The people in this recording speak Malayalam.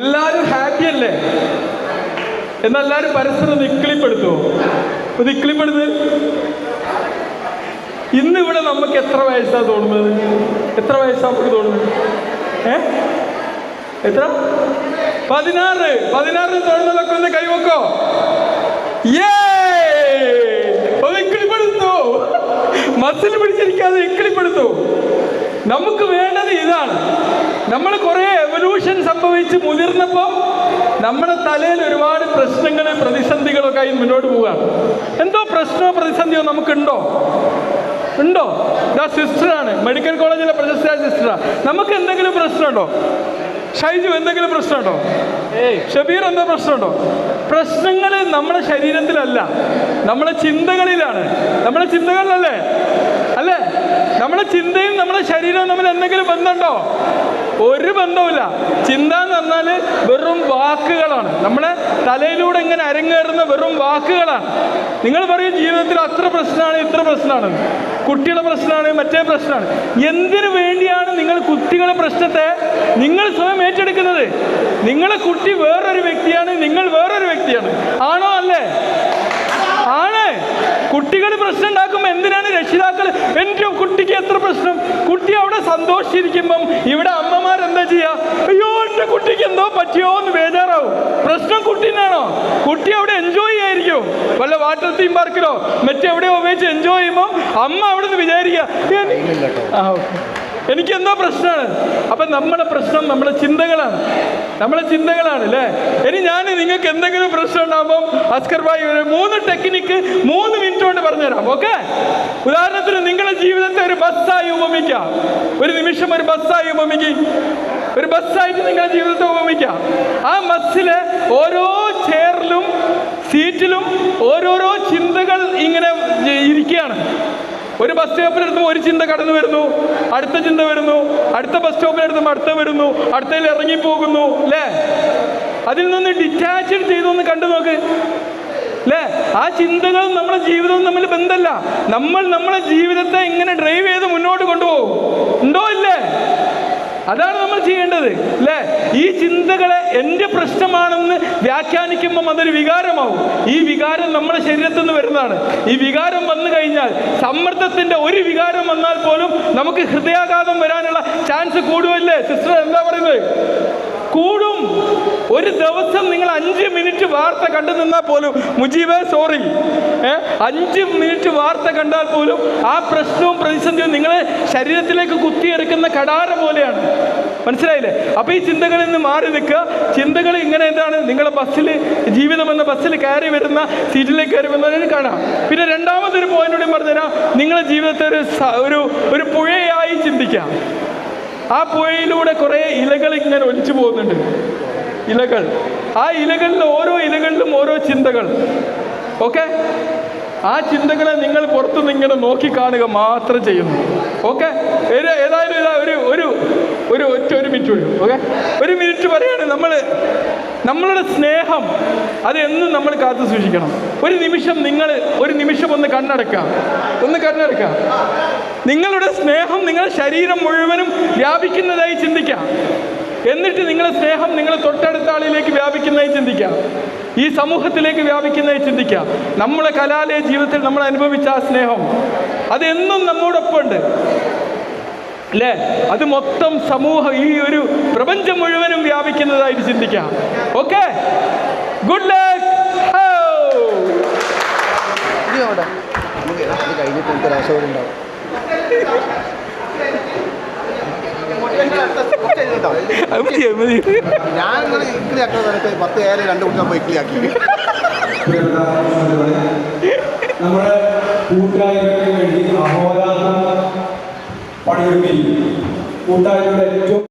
എല്ലാവരും ഹാപ്പി അല്ലേ? എന്നാൽ എല്ലാവരും പരസ്പരം നിക്കിളിപ്പെടുത്തുമോ? നിക്കിളിപ്പെടുത്ത്. ഇന്നിവിടെ നമുക്ക് എത്ര വയസ്സാണ് തോന്നുന്നത്? എത്ര വയസ്സാണ് നമുക്ക് തോന്നുന്നത്? എത്ര? 16. 16 തോന്നുന്നതൊക്കെ ഒന്ന് കൈവക്കോ. ഇക്കിളിപ്പെടുത്തു. മസിൽ പിടിച്ചിരിക്കാതെ ഇക്കിളിപ്പെടുത്തു. നമുക്ക് വേണ്ടത് ഇതാണ്. നമ്മൾ കുറേ എവല്യൂഷൻ സംഭവിച്ച് മുതിർന്നപ്പോൾ നമ്മുടെ തലയിൽ ഒരുപാട് പ്രശ്നങ്ങളും പ്രതിസന്ധികളൊക്കെ ആയി മുന്നോട്ട് പോവുകയാണ്. എന്തോ പ്രശ്നമോ പ്രതിസന്ധിയോ നമുക്കുണ്ടോ? ഉണ്ടോ? ഇതാ സിസ്റ്ററാണ്, മെഡിക്കൽ കോളേജിലെ പ്രശസ്തയായ സിസ്റ്ററാണ്. നമുക്ക് എന്തെങ്കിലും പ്രശ്നമുണ്ടോ? ഷൈജു എന്തെങ്കിലും പ്രശ്നമുണ്ടോ? ഷബീർ എന്താ പ്രശ്നമുണ്ടോ? പ്രശ്നങ്ങൾ നമ്മുടെ ശരീരത്തിലല്ല, നമ്മുടെ ചിന്തകളിലാണ്. നമ്മുടെ ചിന്തകളിലല്ലേ? അല്ലേ? നമ്മുടെ ചിന്തയും നമ്മുടെ ശരീരവും തമ്മിൽ എന്തെങ്കിലും ബന്ധമുണ്ടോ? ഒരു ബന്ധവുമില്ല. ചിന്ത എന്ന് പറഞ്ഞാൽ വെറും വാക്കുകളാണ്. നമ്മുടെ തലയിലൂടെ ഇങ്ങനെ അരങ്ങേറുന്ന വെറും വാക്കുകളാണ്. നിങ്ങൾ പറയും ജീവിതത്തിൽ അത്ര പ്രശ്നമാണ്, ഇത്ര പ്രശ്നമാണ്, കുട്ടികളുടെ പ്രശ്നമാണ്, മറ്റേ പ്രശ്നമാണ്. എന്തിനു വേണ്ടിയാണ് നിങ്ങൾ കുട്ടികളുടെ പ്രശ്നത്തെ നിങ്ങൾ സ്വയം ഏറ്റെടുക്കുന്നത്? നിങ്ങളെ കുട്ടി വേറൊരു വ്യക്തിയാണ്, നിങ്ങൾ വേറൊരു വ്യക്തിയാണ്. ആണോ? അല്ലേ? ആണ്. കുട്ടികൾ പ്രശ്നം ഉണ്ടാക്കുമ്പോൾ എന്തിനാണ് രക്ഷിതാക്കൾ എൻ്റെ കുട്ടിക്ക് എത്ര പ്രശ്നം? കുട്ടി അവിടെ സന്തോഷിച്ചിരിക്കുമ്പം ഇവിടെ അമ്മമാരെന്താ ചെയ്യുക? അയ്യോ എൻ്റെ കുട്ടിക്ക് എന്തോ പറ്റിയോ എന്ന് ബേജാറാവും. പ്രശ്നം കുട്ടീനാണോ? കുട്ടി അവിടെ എൻജോയ് ചെയ്യായിരിക്കും. വല്ല വാട്ടർ തീം പാർക്കിലോ മറ്റെവിടെയോ ഉപയോഗിച്ച് എൻജോയ് ചെയ്യുമ്പോൾ അമ്മ അവിടെ നിന്ന് വിചാരിക്കുക എനിക്കെന്തോ പ്രശ്നമാണ്. അപ്പം നമ്മുടെ പ്രശ്നം നമ്മുടെ ചിന്തകളാണ്. നമ്മളെ ചിന്തകളാണ് അല്ലേ? ഇനി ഞാൻ നിങ്ങൾക്ക് എന്തെങ്കിലും പ്രശ്നം ഉണ്ടാകുമ്പോൾ അസ്കർ ഭായി 3 ടെക്നിക്ക് 3 മിനിറ്റ് കൊണ്ട് പറഞ്ഞുതരാം. ഓക്കെ? ഉദാഹരണത്തിന് നിങ്ങളുടെ ജീവിതത്തെ ഒരു ബസ്സായി ഉപമിക്കാം. ഒരു നിമിഷം ഒരു ബസ്സായി ഉപമിക്കും. ഒരു ബസ്സായിട്ട് നിങ്ങളുടെ ജീവിതത്തെ ഉപമിക്കാം. ആ ബസ്സിലെ ഓരോ ചെയറിലും സീറ്റിലും ഓരോരോ ചിന്തകൾ ഇങ്ങനെ ഇരിക്കുകയാണ്. ഒരു ബസ് സ്റ്റോപ്പിലെടുത്തുമ്പോൾ ഒരു ചിന്ത കടന്നു വരുന്നു, അടുത്ത ചിന്ത വരുന്നു, അടുത്ത ബസ് സ്റ്റോപ്പിലെടുത്തുമ്പോൾ അടുത്ത വരുന്നു, അടുത്തതിൽ ഇറങ്ങിപ്പോകുന്നു അല്ലേ? അതിൽ നിന്ന് ഡിറ്റാച്ച് ചെയ്തൊന്ന് കണ്ടു നോക്ക് അല്ലേ? ആ ചിന്തകളും നമ്മുടെ ജീവിതവും തമ്മിൽ ബന്ധമല്ല. നമ്മൾ നമ്മുടെ ജീവിതത്തെ ഇങ്ങനെ ഡ്രൈവ് ചെയ്ത് മുന്നോട്ട് കൊണ്ടുപോകും. ഉണ്ടോ? ഇല്ലേ? അതാണ് നമ്മൾ ചെയ്യേണ്ടത് അല്ലേ? ഈ ചിന്തകളെ എൻ്റെ പ്രശ്നമാണെന്ന് വ്യാഖ്യാനിക്കുമ്പം അതൊരു വികാരമാവും. ഈ വികാരം നമ്മുടെ ശരീരത്തിൽ നിന്ന് വരുന്നതാണ്. ഈ വികാരം വന്നു കഴിഞ്ഞാൽ, സമ്മർദ്ദത്തിൻ്റെ ഒരു വികാരം വന്നാൽ പോലും നമുക്ക് ഹൃദയാഘാതം വരാനുള്ള ചാൻസ് കൂടുമല്ലേ? സിസ്റ്റർ എന്താ പറയുന്നത്? കൂടും. ഒരു ദിവസം നിങ്ങൾ 5 മിനിറ്റ് വാർത്ത കണ്ടു നിന്നാൽ പോലും മുജീബേ സോറി 5 മിനിറ്റ് വാർത്ത കണ്ടാൽ പോലും ആ പ്രശ്നവും പ്രതിസന്ധിയും നിങ്ങളെ ശരീരത്തിലേക്ക് കുത്തിയെടുക്കുന്ന കടാര പോലെയാണ്. മനസ്സിലായില്ലേ? അപ്പോൾ ഈ ചിന്തകളിൽ നിന്ന് മാറി നിൽക്കുക. ചിന്തകൾ ഇങ്ങനെ എന്താണ്? നിങ്ങളെ ബസ്സിൽ, ജീവിതം എന്ന ബസ്സിൽ കയറി വരുന്ന സീറ്റിലേക്ക് കയറി വരുന്നതിന് കാണാം. പിന്നെ രണ്ടാമതൊരു പോയിന്റ് കൂടി പറഞ്ഞുതരാം. നിങ്ങളുടെ ജീവിതത്തെ ഒരു പുഴയായി ചിന്തിക്കാം. ആ പുഴയിലൂടെ കുറേ ഇലകൾ ഇങ്ങനെ ഒലിച്ചു പോകുന്നുണ്ട്. ഇലകൾ. ആ ഇലകളിൽ ഓരോ ഇലകളിലും ഓരോ ചിന്തകൾ. ഓക്കെ? ആ ചിന്തകളെ നിങ്ങൾ പുറത്തുനിന്ന് ഇങ്ങനെ നോക്കിക്കാണുക മാത്രം ചെയ്യുന്നു. ഓക്കെ? ഏതായാലും ഇതാ ഒരു മിനിറ്റ് കൂടി. ഓക്കെ? 1 മിനിറ്റ് പറയാണ്. നമ്മളുടെ സ്നേഹം അത് എന്നും നമ്മൾ കാത്തു സൂക്ഷിക്കണം. ഒരു നിമിഷം ഒന്ന് കണ്ണടക്കാം. നിങ്ങളുടെ സ്നേഹം നിങ്ങളുടെ ശരീരം മുഴുവനും വ്യാപിക്കുന്നതായി ചിന്തിക്കാം. എന്നിട്ട് നിങ്ങളുടെ സ്നേഹം നിങ്ങളുടെ തൊട്ടടുത്ത ആളിലേക്ക് വ്യാപിക്കുന്നതായി ചിന്തിക്കാം. ഈ സമൂഹത്തിലേക്ക് വ്യാപിക്കുന്നതായി ചിന്തിക്കാം. നമ്മുടെ കലാലയ ജീവിതത്തിൽ നമ്മൾ അനുഭവിച്ച ആ സ്നേഹം അതെന്നും നമ്മോടൊപ്പം ഉണ്ട് അല്ലേ? അത് മൊത്തം സമൂഹം, ഈ ഒരു പ്രപഞ്ചം മുഴുവനും വ്യാപിക്കുന്നതായിട്ട് ചിന്തിക്കാം. ഓക്കെ? Good luck. നമ്മുടെ കൂട്ടായ്മയ്ക്ക് വേണ്ടി അഹോരാത്രം പണിയൊരുക്കി കൂട്ടായ്മയുടെ